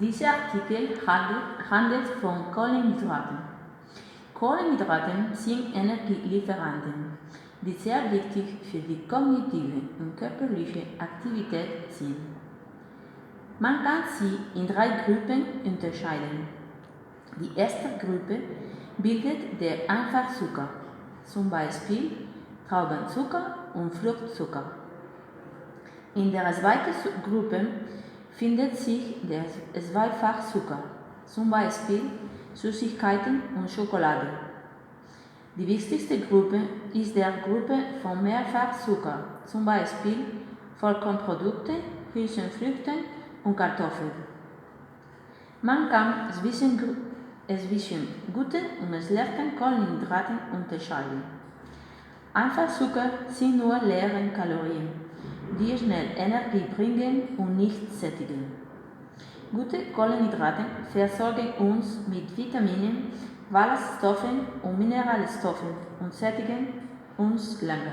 Dieser Artikel handelt von Kohlenhydraten. Kohlenhydrate sind Energielieferanten, die sehr wichtig für die kognitive und körperliche Aktivität sind. Man kann sie in 3 Gruppen unterscheiden. Die erste Gruppe bildet der Einfachzucker, zum Beispiel Traubenzucker und Fruchtzucker. In der zweiten Gruppe findet sich der Zweifachzucker, zum Beispiel Süßigkeiten und Schokolade. Die wichtigste Gruppe ist der Gruppe von Mehrfachzucker, zum Beispiel Vollkornprodukte, Hülsenfrüchte und Kartoffeln. Man kann zwischen guten und schlechten Kohlenhydraten unterscheiden. Einfachzucker sind nur leere Kalorien, die schnell Energie bringen und nicht sättigen. Gute Kohlenhydrate versorgen uns mit Vitaminen, Ballaststoffen und Mineralstoffen und sättigen uns lange.